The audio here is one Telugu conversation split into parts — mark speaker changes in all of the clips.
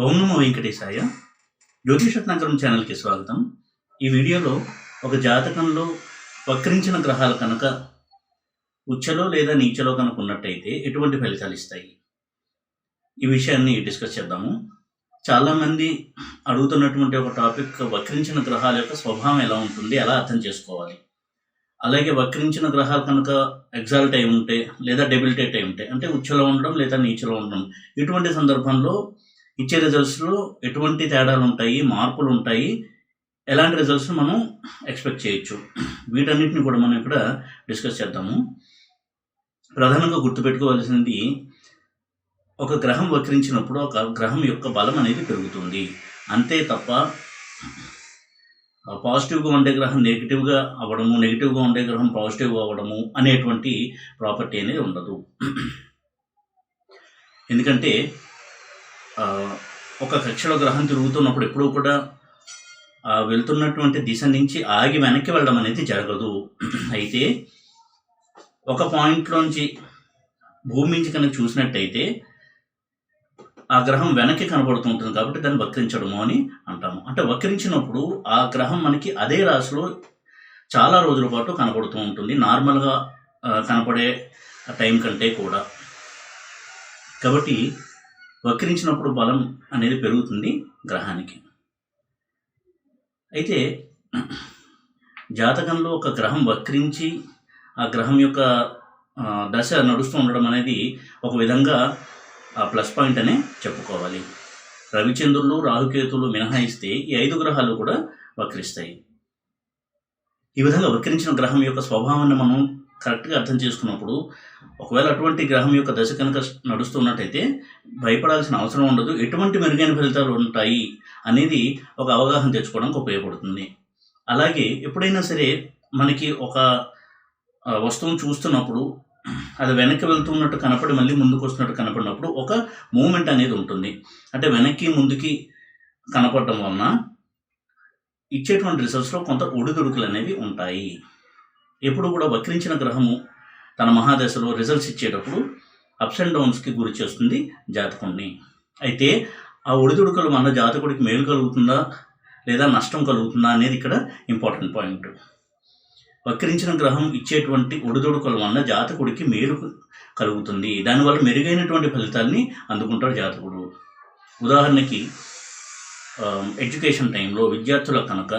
Speaker 1: ఓం నమో వెంకటేశాయ. జ్యోతిషరత్నాకరం ఛానల్కి స్వాగతం. ఈ వీడియోలో ఒక జాతకంలో వక్రించిన గ్రహాలు కనుక ఉచ్చలో లేదా నీచలో కనుక ఉన్నట్టయితే ఎటువంటి ఫలితాలు ఇస్తాయి, ఈ విషయాన్ని డిస్కస్ చేద్దాము. చాలామంది అడుగుతున్నటువంటి ఒక టాపిక్, వక్రించిన గ్రహాల యొక్క స్వభావం ఎలా ఉంటుంది, ఎలా అర్థం చేసుకోవాలి. అలాగే వక్రించిన గ్రహాలు కనుక ఎగ్జాల్ట్ అయి ఉంటే లేదా డెబిలిటేట్ అయి ఉంటే, అంటే ఉచ్చలో ఉండడం లేదా నీచలో ఉండడం, ఇటువంటి సందర్భంలో ఇచ్చే రిజల్ట్స్లో ఎటువంటి తేడాలు ఉంటాయి, మార్పులు ఉంటాయి, ఎలాంటి రిజల్ట్స్ మనం ఎక్స్పెక్ట్ చేయొచ్చు, వీటన్నిటిని కూడా మనం ఇక్కడ డిస్కస్ చేద్దాము. ప్రధానంగా గుర్తుపెట్టుకోవాల్సింది, ఒక గ్రహం వక్రించినప్పుడు ఒక గ్రహం యొక్క బలం అనేది పెరుగుతుంది అంతే తప్ప పాజిటివ్గా ఉండే గ్రహం నెగిటివ్గా అవ్వడము, నెగిటివ్గా ఉండే గ్రహం పాజిటివ్గా అవ్వడము అనేటువంటి ప్రాపర్టీ అనేది ఉండదు. ఎందుకంటే ఒక కక్షలో గ్రహం తిరుగుతున్నప్పుడు ఎప్పుడూ కూడా వెళ్తున్నటువంటి దిశ నుంచి ఆగి వెనక్కి వెళ్ళడం అనేది జరగదు. అయితే ఒక పాయింట్లోంచి భూమి నుంచి కనుక చూసినట్టయితే ఆ గ్రహం వెనక్కి కనబడుతూ ఉంటుంది, కాబట్టి దాన్ని వక్రించడము అని అంటాము. అంటే వక్రించినప్పుడు ఆ గ్రహం మనకి అదే రాశిలో చాలా రోజుల పాటు కనబడుతూ ఉంటుంది, నార్మల్గా కనపడే టైం కంటే కూడా. కాబట్టి వక్రించినప్పుడు బలం అనేది పెరుగుతుంది గ్రహానికి. అయితే జాతకంలో ఒక గ్రహం వక్రించి ఆ గ్రహం యొక్క దశ నడుస్తూ ఉండడం అనేది ఒక విధంగా ప్లస్ పాయింట్ అనే చెప్పుకోవాలి. రవిచంద్రులు, రాహుకేతులు మినహాయిస్తే ఈ 5 గ్రహాలు కూడా వక్రిస్తాయి. ఈ విధంగా వక్రించిన గ్రహం యొక్క స్వభావాన్ని మనం కరెక్ట్గా అర్థం చేసుకున్నప్పుడు, ఒకవేళ అటువంటి గ్రహం యొక్క దశ కనుక నడుస్తున్నట్టయితే భయపడాల్సిన అవసరం ఉండదు, ఎటువంటి మెరుగైన ఫలితాలు ఉంటాయి అనేది ఒక అవగాహన తెచ్చుకోవడానికి ఉపయోగపడుతుంది. అలాగే ఎప్పుడైనా సరే మనకి ఒక వస్తువును చూస్తున్నప్పుడు అది వెనక్కి వెళ్తున్నట్టు కనపడి మళ్ళీ ముందుకు వస్తున్నట్టు కనపడినప్పుడు ఒక మూమెంట్ అనేది ఉంటుంది. అంటే వెనక్కి ముందుకి కనపడటం వలన ఇచ్చేటువంటి రిజల్ట్స్లో కొంత ఒడిదుడుకులు అనేవి ఉంటాయి. ఎప్పుడు కూడా వక్రించిన గ్రహము తన మహాదశలో రిజల్ట్స్ ఇచ్చేటప్పుడు అప్స్ అండ్ డౌన్స్కి గురి చేస్తుంది జాతకుడిని. అయితే ఆ ఒడిదుడుకుల వల్ల జాతకుడికి మేలు కలుగుతుందా లేదా నష్టం కలుగుతుందా అనేది ఇక్కడ ఇంపార్టెంట్ పాయింట్. వక్రించిన గ్రహం ఇచ్చేటువంటి ఒడిదుడుకుల వల్ల జాతకుడికి మేలు కలుగుతుంది, దానివల్ల మెరుగైనటువంటి ఫలితాల్ని అందుకుంటాడు జాతకుడు. ఉదాహరణకి ఎడ్యుకేషన్ టైంలో విద్యార్థులకు కనుక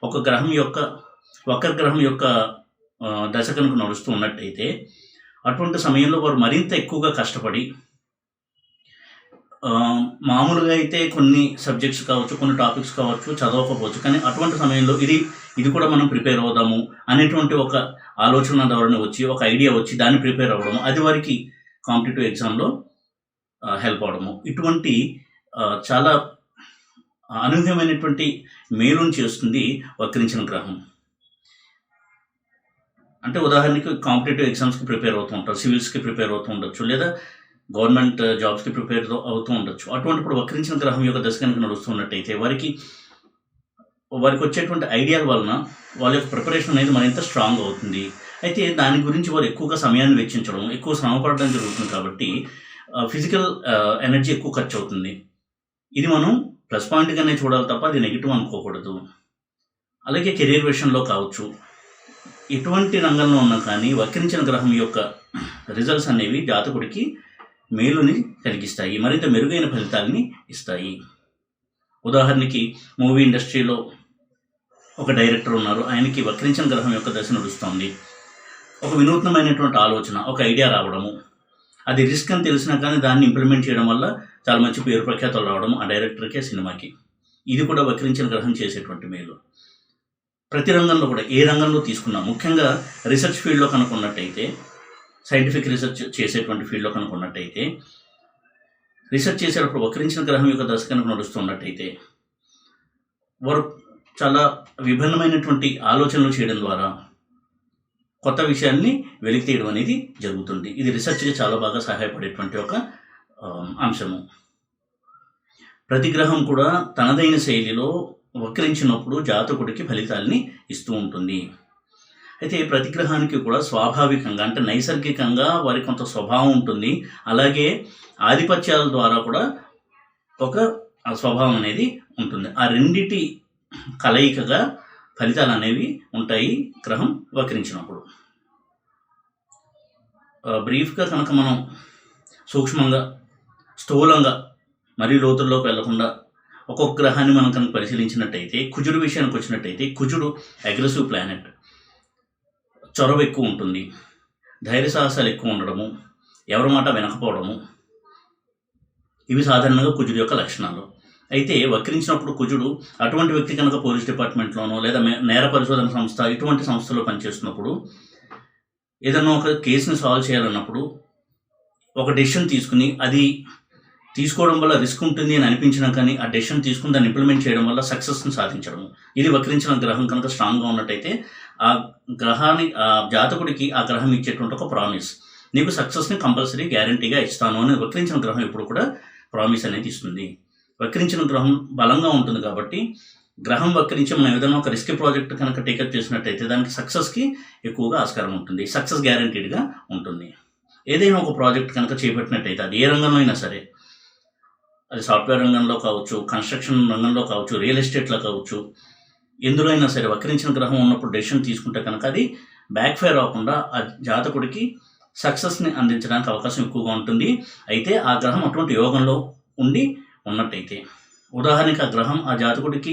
Speaker 1: ఒక గ్రహం యొక్క వక్రగ్రహం యొక్క దశ కనుక నడుస్తూ ఉన్నట్టయితే అటువంటి సమయంలో వారు మరింత ఎక్కువగా కష్టపడి, మామూలుగా అయితే కొన్ని సబ్జెక్ట్స్ కావచ్చు, కొన్ని టాపిక్స్ కావచ్చు చదవకపోవచ్చు, కానీ అటువంటి సమయంలో ఇది కూడా మనం ప్రిపేర్ అవుదాము అనేటువంటి ఒక ఆలోచన ధోరణి వచ్చి, ఒక ఐడియా వచ్చి దాన్ని ప్రిపేర్ అవ్వడము, అది వారికి కాంపిటేటివ్ ఎగ్జామ్లో హెల్ప్ అవడము, ఇటువంటి చాలా అనూహ్యమైనటువంటి మేలును చేస్తుంది వక్రించిన గ్రహం. అంటే ఉదాహరణకి కాంపిటేటివ్ ఎగ్జామ్స్కి ప్రిపేర్ అవుతూ ఉంటారు, సివిల్స్కి ప్రిపేర్ అవుతూ ఉండొచ్చు, లేదా గవర్నమెంట్ జాబ్స్కి ప్రిపేర్ అవుతూ ఉండొచ్చు. అటువంటిప్పుడు వక్రించిన గ్రహం యొక్క దశ కనుక నడుస్తున్నట్టయితే వారికి వచ్చేటువంటి ఐడియాల వలన వాళ్ళ యొక్క ప్రిపరేషన్ అనేది మరింత స్ట్రాంగ్ అవుతుంది. అయితే దాని గురించి వారు ఎక్కువగా సమయాన్ని వెచ్చించడం, ఎక్కువ శ్రమ పడడం జరుగుతుంది, కాబట్టి ఫిజికల్ ఎనర్జీ ఎక్కువ ఖర్చు అవుతుంది. ఇది మనం ప్లస్ పాయింట్గానే చూడాలి తప్ప అది నెగిటివ్ అనుకోకూడదు. అలాగే కెరీర్ విషయంలో కావచ్చు, ఎటువంటి రంగంలో ఉన్నా కానీ వక్రించిన గ్రహం యొక్క రిజల్ట్స్ అనేవి జాతకుడికి మేలుని కలిగిస్తాయి, మరింత మెరుగైన ఫలితాలని ఇస్తాయి. ఉదాహరణకి మూవీ ఇండస్ట్రీలో ఒక డైరెక్టర్ ఉన్నారు, ఆయనకి వక్రించిన గ్రహం యొక్క దశ నడుస్తుంది. ఒక వినూత్నమైనటువంటి ఆలోచన, ఒక ఐడియా రావడము, అది రిస్క్ అని తెలిసినా కానీ దాన్ని ఇంప్లిమెంట్ చేయడం వల్ల చాలా మంచి పేరు ప్రఖ్యాతలు రావడం ఆ డైరెక్టర్కే, సినిమాకి. ఇది కూడా వక్రించిన గ్రహం చేసేటువంటి మేలు. ప్రతి రంగంలో కూడా, ఏ రంగంలో తీసుకున్నా, ముఖ్యంగా రీసెర్చ్ ఫీల్డ్లో కనుక ఉన్నట్టయితే, సైంటిఫిక్ రీసెర్చ్ చేసేటువంటి ఫీల్డ్లో కనుక ఉన్నట్టయితే, రీసెర్చ్ చేసేటప్పుడు వక్రించిన గ్రహం యొక్క దశ కనుక నడుస్తున్నట్టయితే వారు చాలా విభిన్నమైనటువంటి ఆలోచనలు చేయడం ద్వారా కొత్త విషయాన్ని వెలికి తీయడం అనేది జరుగుతుంది. ఇది రీసెర్చ్కి చాలా బాగా సహాయపడేటువంటి ఒక అంశము. ప్రతి గ్రహం కూడా తనదైన శైలిలో వక్రించినప్పుడు జాతకుడికి ఫలితాలని ఇస్తూ ఉంటుంది. అయితే ప్రతి గ్రహానికి కూడా స్వాభావికంగా, అంటే నైసర్గికంగా వారి కొంత స్వభావం ఉంటుంది. అలాగే ఆధిపత్యాల ద్వారా కూడా ఒక స్వభావం అనేది ఉంటుంది. ఆ రెండిటి కలయికగా ఫలితాలు అనేవి ఉంటాయి గ్రహం వక్రించినప్పుడు. బ్రీఫ్గా కనుక మనం సూక్ష్మంగా స్థూలంగా మరీ లోతుల్లోకి వెళ్లకుండా ఒక్కొక్క గ్రహాన్ని మనం కనుక పరిశీలించినట్టయితే, కుజుడు విషయానికి వచ్చినట్టయితే, కుజుడు అగ్రెసివ్ ప్లానెట్, చొరవ ఎక్కువ ఉంటుంది, ధైర్య సాహసాలు ఎక్కువ ఉండడము, ఎవరి మాట వినకపోవడము, ఇవి సాధారణంగా కుజుడు యొక్క లక్షణాలు. అయితే వక్రించినప్పుడు కుజుడు అటువంటి వ్యక్తి కనుక పోలీస్ డిపార్ట్మెంట్లోనో లేదా నేర పరిశోధన సంస్థ ఇటువంటి సంస్థలో పనిచేస్తున్నప్పుడు ఏదన్నా ఒక కేసుని సాల్వ్ చేయాలన్నప్పుడు ఒక డెసిషన్ తీసుకుని అది తీసుకోవడం వల్ల రిస్క్ ఉంటుంది అని అనిపించినా కానీ ఆ డెసిషన్ తీసుకుని దాన్ని ఇంప్లిమెంట్ చేయడం వల్ల సక్సెస్ని సాధించడము. ఇది వక్రించిన గ్రహం కనుక స్ట్రాంగ్గా ఉన్నట్టయితే ఆ జాతకుడికి ఆ గ్రహం ఇచ్చేటువంటి ఒక ప్రామిస్, నీకు సక్సెస్ని కంపల్సరీ గ్యారంటీగా ఇస్తాను అని వక్రించిన గ్రహం ఎప్పుడు కూడా ప్రామిస్ అనేది ఇస్తుంది. వక్రించిన గ్రహం బలంగా ఉంటుంది కాబట్టి గ్రహం వక్రించి మనం ఏదైనా ఒక రిస్క్ ప్రాజెక్ట్ కనుక టేకప్ చేసినట్టయితే దానికి సక్సెస్కి ఎక్కువగా ఆస్కారం ఉంటుంది, సక్సెస్ గ్యారంటీడ్గా ఉంటుంది. ఏదైనా ఒక ప్రాజెక్ట్ కనుక చేపట్టినట్టయితే అది ఏ రంగంలో అయినా సరే, అది సాఫ్ట్వేర్ రంగంలో కావచ్చు, కన్స్ట్రక్షన్ రంగంలో కావచ్చు, రియల్ ఎస్టేట్లో కావచ్చు, ఎందులో అయినా సరే వక్రించిన గ్రహం ఉన్నప్పుడు డెసిషన్ తీసుకుంటే కనుక అది బ్యాక్ ఫైర్ అవ్వకుండా ఆ జాతకుడికి సక్సెస్ని అందించడానికి అవకాశం ఎక్కువగా ఉంటుంది. అయితే ఆ గ్రహం అటువంటి యోగంలో ఉన్నట్టయితే, ఉదాహరణకి ఆ గ్రహం ఆ జాతకుడికి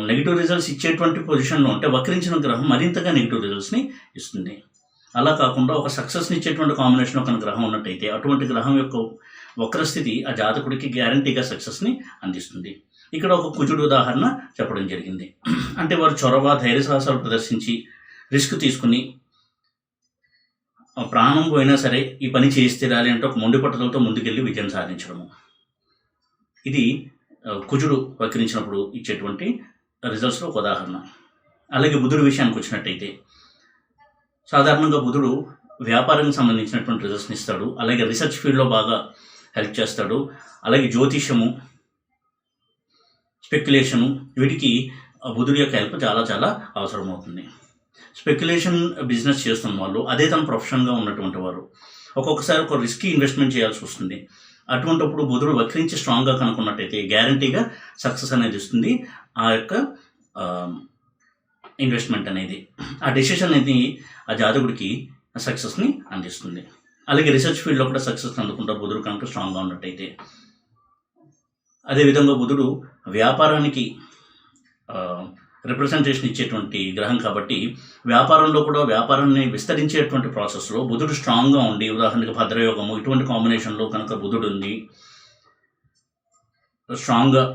Speaker 1: నెగిటివ్ రిజల్ట్స్ ఇచ్చేటువంటి పొజిషన్లో ఉంటే వక్రించిన గ్రహం మరింతగా నెగిటివ్ రిజల్ట్స్ని ఇస్తుంది. అలా కాకుండా ఒక సక్సెస్ని ఇచ్చేటువంటి కాంబినేషన్ ఒక గ్రహం ఉన్నట్టయితే అటువంటి గ్రహం యొక్క వక్రస్థితి ఆ జాతకుడికి గ్యారంటీగా సక్సెస్ని అందిస్తుంది. ఇక్కడ ఒక కుజుడు ఉదాహరణ చెప్పడం జరిగింది. అంటే వారు చొరవ, ధైర్య సాహసాలు ప్రదర్శించి రిస్క్ తీసుకుని ప్రాణం పోయినా సరే ఈ పని చేసి తీరాలి అంటే ఒక మొండి పట్టుదలతో ముందుకెళ్ళి విజయం సాధించడము. ఇది కుజుడు వక్రించినప్పుడు ఇచ్చేటువంటి రిజల్ట్స్లో ఒక ఉదాహరణ. అలాగే బుధుడు విషయానికి వచ్చినట్టయితే సాధారణంగా బుధుడు వ్యాపారానికి సంబంధించినటువంటి రిజల్ట్స్ని ఇస్తాడు. అలాగే రీసెర్చ్ ఫీల్డ్లో బాగా హెల్ప్ చేస్తాడు. అలాగే జ్యోతిష్యము, స్పెక్యులేషను, వీటికి బుధుడి యొక్క హెల్ప్ చాలా చాలా అవసరమవుతుంది. స్పెక్యులేషన్ బిజినెస్ చేస్తున్న వాళ్ళు అదే తన ప్రొఫెషన్గా ఉన్నటువంటి వారు ఒక్కొక్కసారి ఒక రిస్కీ ఇన్వెస్ట్మెంట్ చేయాల్సి వస్తుంది. అటువంటిప్పుడు బుధుడు వక్రించి స్ట్రాంగ్గా కనుక్కున్నట్టయితే గ్యారంటీగా సక్సెస్ అనేది ఇస్తుంది. ఆ యొక్క ఇన్వెస్ట్మెంట్ అనేది, ఆ డెసిషన్ అనేది ఆ జాతకుడికి సక్సెస్ని అందిస్తుంది. అలాగే రీసెర్చ్ ఫీల్డ్లో కూడా సక్సెస్ అందుకుంటారు బుధుడు కనుక స్ట్రాంగ్గా ఉన్నట్టయితే. అదేవిధంగా బుధుడు వ్యాపారానికి రిప్రజెంటేషన్ ఇచ్చేటువంటి గ్రహం కాబట్టి వ్యాపారంలో కూడా వ్యాపారాన్ని విస్తరించేటువంటి ప్రాసెస్లో బుధుడు స్ట్రాంగ్గా ఉండి, ఉదాహరణకి భద్రయోగము ఇటువంటి కాంబినేషన్లో కనుక బుధుడు ఉంది, స్ట్రాంగ్గా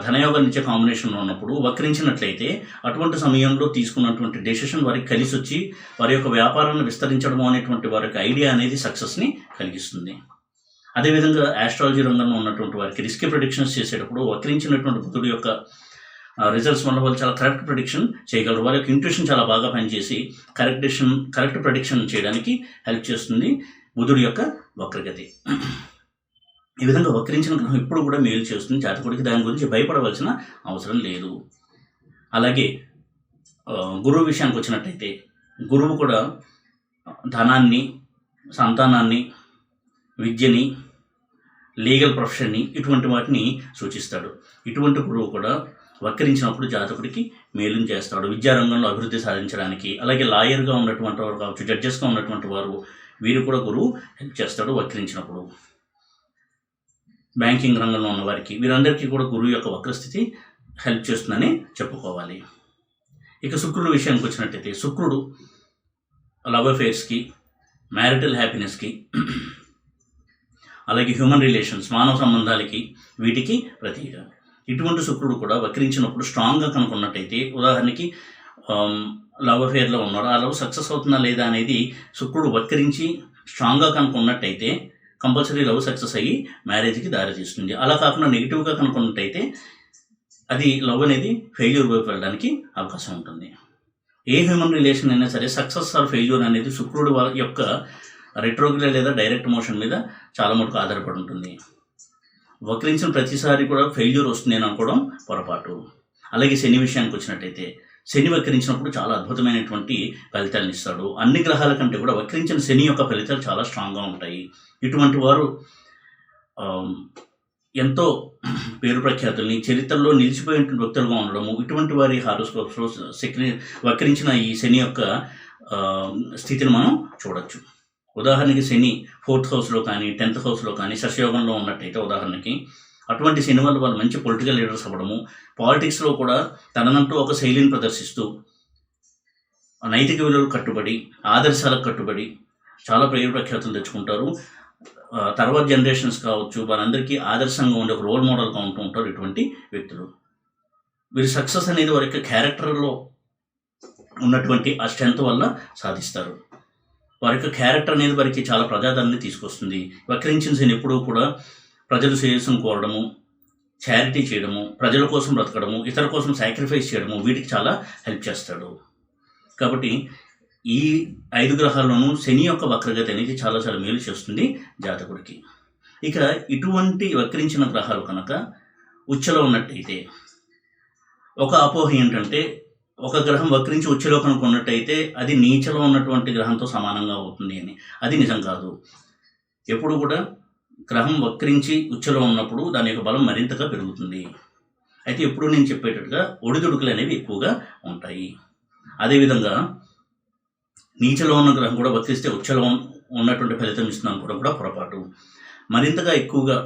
Speaker 1: ధనయోగం ఇచ్చే కాంబినేషన్లో ఉన్నప్పుడు వక్రించినట్లయితే అటువంటి సమయంలో తీసుకున్నటువంటి డెసిషన్ వారికి కలిసి వచ్చి వారి యొక్క వ్యాపారాన్ని విస్తరించడం అనేటువంటి వారి యొక్క ఐడియా అనేది సక్సెస్ని కలిగిస్తుంది. అదేవిధంగా ఆస్ట్రాలజీ రంగంలో ఉన్నటువంటి వారికి రిస్క్ ప్రిడిక్షన్స్ చేసేటప్పుడు వక్రించినటువంటి బుధుడు యొక్క రిజల్ట్స్ వల్ల వాళ్ళు చాలా కరెక్ట్ ప్రిడిక్షన్ చేయగలరు. వాళ్ళ యొక్క ఇంట్యూషన్ చాలా బాగా పనిచేసి కరెక్ట్ ప్రిడిక్షన్ చేయడానికి హెల్ప్ చేస్తుంది బుధుడి యొక్క వక్రగతి. ఈ విధంగా వక్రించిన గ్రహం ఎప్పుడు కూడా మేలు చేస్తుంది జాతకుడికి, దాని గురించి భయపడవలసిన అవసరం లేదు. అలాగే గురువు విషయానికి వచ్చినట్టయితే గురువు కూడా ధనాన్ని, సంతానాన్ని, విద్యని, లీగల్ ప్రొఫెషన్ని ఇటువంటి వాటిని సూచిస్తాడు. ఇటువంటి గురువు కూడా వక్రించినప్పుడు జాతకుడికి మేలుని చేస్తాడు విద్యారంగంలో అభివృద్ధి సాధించడానికి. అలాగే లాయర్గా ఉన్నటువంటి వారు కావచ్చు, జడ్జెస్గా ఉన్నటువంటి వారు, వీరు కూడా గురువు హెల్ప్ చేస్తాడు వక్రించినప్పుడు. బ్యాంకింగ్ రంగంలో ఉన్న వారికి, వీరందరికీ కూడా గురువు యొక్క వక్రస్థితి హెల్ప్ చేస్తుందని చెప్పుకోవాలి. ఇక శుక్రుడు విషయానికి వచ్చినట్టయితే శుక్రుడు లవ్ అఫేర్స్కి, మ్యారిటల్ హ్యాపీనెస్కి, అలాగే హ్యూమన్ రిలేషన్స్, మానవ సంబంధాలకి, వీటికి ప్రతీక. ఇటువంటి శుక్రుడు కూడా వక్రించినప్పుడు స్ట్రాంగ్గా కనుక్కున్నట్టయితే, ఉదాహరణకి లవ్ అఫేర్లో ఉన్నారు, ఆ లవ్ సక్సెస్ అవుతుందా లేదా అనేది శుక్రుడు వక్రించి స్ట్రాంగ్గా కనుక్కున్నట్టయితే కంపల్సరీ లవ్ సక్సెస్ అయ్యి మ్యారేజ్కి దారితీస్తుంది. అలా కాకుండా నెగిటివ్గా కనుక్కున్నట్టయితే అది లవ్ అనేది ఫెయిల్యూర్ వైపు వెళ్ళడానికి అవకాశం ఉంటుంది. ఏ హ్యూమన్ రిలేషన్ అయినా సరే సక్సెస్ ఆర్ ఫెయిల్యూర్ అనేది శుక్రుడు యొక్క రెట్రోగ్రేడ్ లేదా డైరెక్ట్ మోషన్ మీద చాలా మటుకు ఆధారపడి ఉంటుంది. వక్రించిన ప్రతిసారి కూడా ఫెయిల్యూర్ వస్తుంది అని అనుకోవడం పొరపాటు. అలాగే శని విషయానికి వచ్చినట్టయితే శని వక్రించినప్పుడు చాలా అద్భుతమైనటువంటి ఫలితాలను ఇస్తాడు. అన్ని గ్రహాల కంటే కూడా వక్రించిన శని యొక్క ఫలితాలు చాలా స్ట్రాంగ్గా ఉంటాయి. ఇటువంటి వారు ఎంతో పేరు ప్రఖ్యాతుల్ని చరిత్రలో నిలిచిపోయినటువంటి వ్యక్తులుగా ఉండడము, ఇటువంటి వారి హారోస్కోప్స్‌లో వక్రించిన ఈ శని యొక్క స్థితిని మనం చూడొచ్చు. ఉదాహరణకి శని 4th హౌస్‌లో కానీ, 10th హౌస్‌లో కానీ శశయోగంలో ఉన్నట్టయితే ఉదాహరణకి, అటువంటి శని వల్ల వాళ్ళు మంచి పొలిటికల్ లీడర్స్ అవ్వడము, పాలిటిక్స్‌లో కూడా తననంటూ ఒక శైలిని ప్రదర్శిస్తూ, నైతిక విలువలకు కట్టుబడి, ఆదర్శాలకు కట్టుబడి చాలా పేరు ప్రఖ్యాతులు తెచ్చుకుంటారు. తర్వాత జనరేషన్స్ కావచ్చు, వారందరికీ ఆదర్శంగా ఉండే ఒక రోల్ మోడల్‌గా ఉంటూ ఉంటారు ఇటువంటి వ్యక్తులు. వీరి సక్సెస్ అనేది వారి యొక్క క్యారెక్టర్‌లో ఉన్నటువంటి ఆ స్ట్రెంత్ వల్ల సాధిస్తారు. వారి యొక్క క్యారెక్టర్ అనేది వారికి చాలా ప్రజాదరణని తీసుకొస్తుంది. వక్రించిన శని ఎప్పుడూ కూడా ప్రజల శ్రేయస్సును కోరడము, చారిటీ చేయడము, ప్రజల కోసం బ్రతకడము, ఇతరుల కోసం సాక్రిఫైస్ చేయడము వీటికి చాలా హెల్ప్ చేస్తాడు. కాబట్టి ఈ 5 గ్రహాల్లోనూ శని యొక్క వక్రగతి అనేది చాలా చాలా మేలు చేస్తుంది జాతకుడికి. ఇక ఇటువంటి వక్రించిన గ్రహాలు కనుక ఉచ్చలో ఉన్నట్టయితే, ఒక అపోహ ఏంటంటే, ఒక గ్రహం వక్రించి ఉచ్చలో కనుక ఉన్నట్టయితే అది నీచలో ఉన్నటువంటి గ్రహంతో సమానంగా అవుతుంది అని. అది నిజం కాదు. ఎప్పుడు కూడా గ్రహం వక్రించి ఉచ్చలో ఉన్నప్పుడు దాని యొక్క బలం మరింతగా పెరుగుతుంది. అయితే ఎప్పుడు నేను చెప్పేటట్టుగా ఒడిదుడుకులు అనేవి ఎక్కువగా ఉంటాయి. అదేవిధంగా నీచలో ఉన్న గ్రహం కూడా వక్రిస్తే ఉచ్చలో ఉన్నటువంటి ఫలితం ఇస్తుంది అనుకోవడం కూడా పొరపాటు. మరింతగా ఎక్కువగా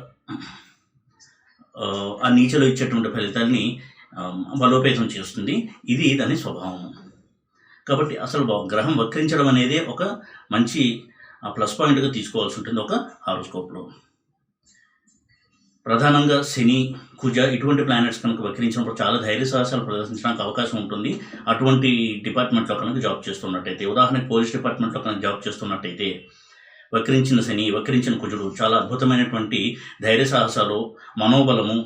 Speaker 1: ఆ నీచలో ఇచ్చేటువంటి ఫలితాన్ని బలోపేతం చేస్తుంది. ఇది దాని స్వభావం. కాబట్టి అసలు గ్రహం వక్రించడం అనేది ఒక మంచి ప్లస్ పాయింట్గా తీసుకోవాల్సి ఉంటుంది ఒక హారోస్కోప్లో. ప్రధానంగా శని, కుజ ఇటువంటి ప్లానెట్స్ కనుక వక్రించినప్పుడు చాలా ధైర్య సాహసాలు ప్రదర్శించడానికి అవకాశం ఉంటుంది. అటువంటి డిపార్ట్మెంట్లో కనుక జాబ్ చేస్తున్నట్టయితే, ఉదాహరణకు పోలీస్ డిపార్ట్మెంట్లో కనుక జాబ్ చేస్తున్నట్టయితే, వక్రించిన శని, వక్రించిన కుజుడు చాలా అద్భుతమైనటువంటి ధైర్య సాహసాలు, మనోబలము,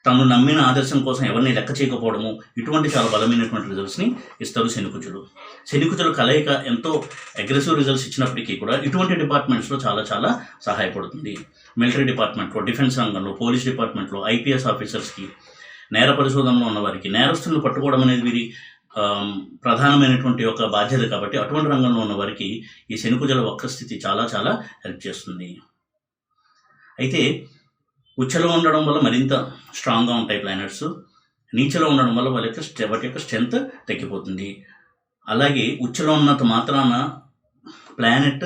Speaker 1: తను నమ్మిన ఆదర్శం కోసం ఎవరిని లెక్క చేయకపోవడము, ఇటువంటి చాలా బలమైనటువంటి రిజల్ట్స్ని ఇస్తారు శనికుజులు. శనికుజుల కలయిక ఎంతో అగ్రెసివ్ రిజల్ట్స్ ఇచ్చినప్పటికీ కూడా ఇటువంటి డిపార్ట్మెంట్స్లో చాలా చాలా సహాయపడుతుంది. మిలిటరీ డిపార్ట్మెంట్లో, డిఫెన్స్ రంగంలో, పోలీస్ డిపార్ట్మెంట్లో, ఐపీఎస్ ఆఫీసర్స్కి, నేర పరిశోధనలో ఉన్న వారికి, నేరస్తులను పట్టుకోవడం అనేది వీరి ప్రధానమైనటువంటి ఒక బాధ్యత. కాబట్టి అటువంటి రంగంలో ఉన్న వారికి ఈ శనికుజుల వక్రస్థితి చాలా చాలా హెల్ప్ చేస్తుంది. అయితే ఉచ్చలో ఉండడం వల్ల మరింత స్ట్రాంగ్గా ఉంటాయి ప్లానెట్స్. నీచలో ఉండడం వల్ల వాటి యొక్క స్ట్రెంత్ తగ్గిపోతుంది. అలాగే ఉచ్చలో ఉన్నంత మాత్రాన ప్లానెట్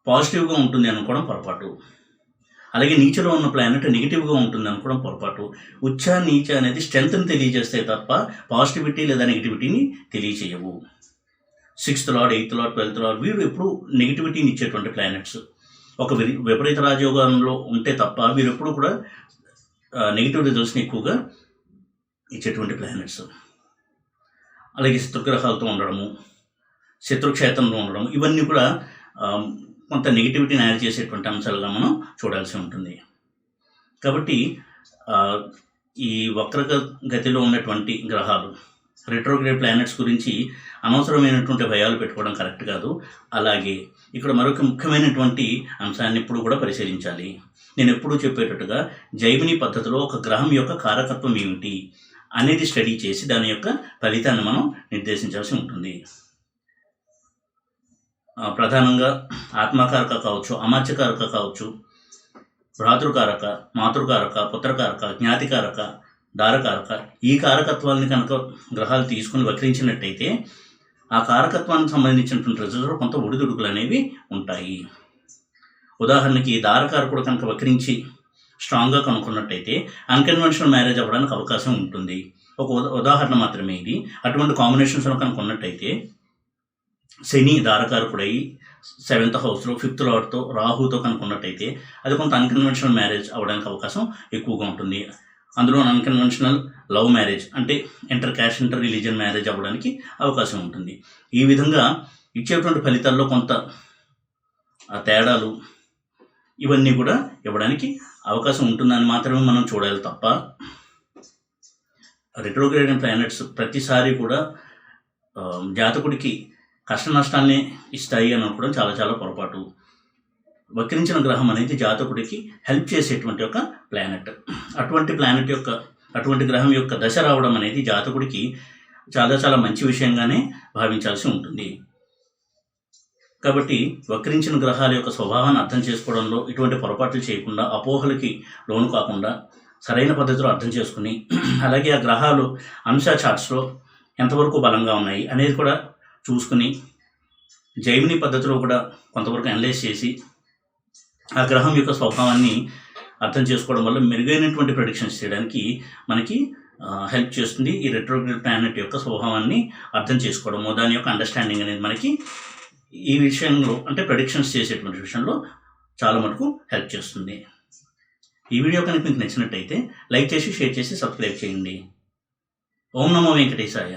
Speaker 1: పాజిటివ్గా ఉంటుంది అనుకోవడం పొరపాటు. అలాగే నీచలో ఉన్న ప్లానెట్ నెగిటివ్గా ఉంటుంది అనుకోవడం పొరపాటు. ఉచ్చ, నీచ అనేది స్ట్రెంత్ని తెలియజేస్తే తప్ప పాజిటివిటీ లేదా నెగిటివిటీని తెలియచేయవు. 6th lord, 8th lord, 12th lord వీరు ఎప్పుడు నెగిటివిటీని ఇచ్చేటువంటి ప్లానెట్స్. ఒక విపరీత రాజయోగంలో ఉంటే తప్ప వీరు ఎప్పుడు కూడా నెగిటివ్ రిజల్ట్స్ని ఎక్కువగా ఇచ్చేటువంటి ప్లానెట్స్. అలాగే శత్రుగ్రహాలతో ఉండడము, శత్రుక్షేత్రంలో ఉండడం, ఇవన్నీ కూడా కొంత నెగిటివిటీని యాడ్ చేసేటువంటి అంశాలుగా మనం చూడాల్సి ఉంటుంది. కాబట్టి ఈ వక్రగతిలో ఉన్నటువంటి గ్రహాలు, రెట్రోగ్రేడ్ ప్లానెట్స్ గురించి అనవసరమైనటువంటి భయాలు పెట్టుకోవడం కరెక్ట్ కాదు. అలాగే ఇక్కడ మరొక ముఖ్యమైనటువంటి అంశాన్ని ఎప్పుడు కూడా పరిశీలించాలి. నేను ఎప్పుడూ చెప్పేటట్టుగా జైమిని పద్ధతిలో ఒక గ్రహం యొక్క కారకత్వం ఏమిటి అనేది స్టడీ చేసి దాని యొక్క ఫలితాన్ని మనం నిర్దేశించాల్సి ఉంటుంది. ప్రధానంగా ఆత్మకారక కావచ్చు, అమాత్యకారక కావచ్చు, భ్రాతృకారక, మాతృకారక, పుత్రకారక, జ్ఞాతికారక, దారకారక, ఈ కారకత్వాన్ని కనుక గ్రహాలు తీసుకుని వక్రించినట్టయితే ఆ కారకత్వానికి సంబంధించినటువంటి రిజల్ట్స్లో కొంత ఒడిదుడుకులు అనేవి ఉంటాయి. ఉదాహరణకి దారకారకుడు కనుక వక్రించి స్ట్రాంగ్గా కనుక్కున్నట్టయితే అన్కన్వెన్షనల్ మ్యారేజ్ అవ్వడానికి అవకాశం ఉంటుంది. ఒక ఉదాహరణ మాత్రమే ఇది. అటువంటి కాంబినేషన్స్లో కనుక ఉన్నట్టయితే శని దారకారకుడై 7th హౌస్లో 5th లార్డ్తో, రాహుతో కనుక ఉన్నట్టయితే అది కొంత అన్కన్వెన్షనల్ మ్యారేజ్ అవ్వడానికి అవకాశం ఎక్కువగా ఉంటుంది. అందులో అన్కన్వెన్షనల్ లవ్ మ్యారేజ్ అంటే inter caste, inter religion marriage అవ్వడానికి అవకాశం ఉంటుంది. ఈ విధంగా ఇచ్చేటువంటి ఫలితాల్లో కొంత తేడాలు ఇవన్నీ కూడా ఇవ్వడానికి అవకాశం ఉంటుందని మాత్రమే మనం చూడాలి తప్ప రెట్రోగ్రేడ్ ప్లానెట్స్ ప్రతిసారి కూడా జాతకుడికి కష్ట నష్టాన్ని ఇస్తాయి అని అనుకోవడం చాలా చాలా పొరపాటు. వక్రించిన గ్రహం అనేది జాతకుడికి హెల్ప్ చేసేటువంటి ఒక ప్లానెట్. అటువంటి గ్రహం యొక్క దశ రావడం అనేది జాతకుడికి చాలా చాలా మంచి విషయంగానే భావించాల్సి ఉంటుంది. కాబట్టి వక్రించిన గ్రహాల యొక్క స్వభావాన్ని అర్థం చేసుకోవడంలో ఇటువంటి పొరపాట్లు చేయకుండా, అపోహలకి లోను కాకుండా సరైన పద్ధతిలో అర్థం చేసుకుని, అలాగే ఆ గ్రహాలు అంశ చార్ట్స్‌లో ఎంతవరకు బలంగా ఉన్నాయి అనేది కూడా చూసుకుని, జైమిని పద్ధతిలో కూడా కొంతవరకు అనలైజ్ చేసి, ఆ గ్రహం యొక్క స్వభావాన్ని అర్థం చేసుకోవడం వల్ల మెరుగైనటువంటి ప్రెడిక్షన్స్ చేయడానికి మనకి హెల్ప్ చేస్తుంది. ఈ రెట్రోగ్రేడ్ ప్లానెట్ యొక్క స్వభావాన్ని అర్థం చేసుకోవడము, దాని యొక్క అండర్‌స్టాండింగ్ అనేది మనకి ఈ విషయంలో అంటే ప్రెడిక్షన్స్ చేసేటువంటి విషయంలో చాలా మటుకు హెల్ప్ చేస్తుంది. ఈ వీడియో కనుక మీకు నచ్చినట్టయితే లైక్ చేసి, షేర్ చేసి, సబ్స్క్రైబ్ చేయండి. ఓం నమో వెంకటేశాయ.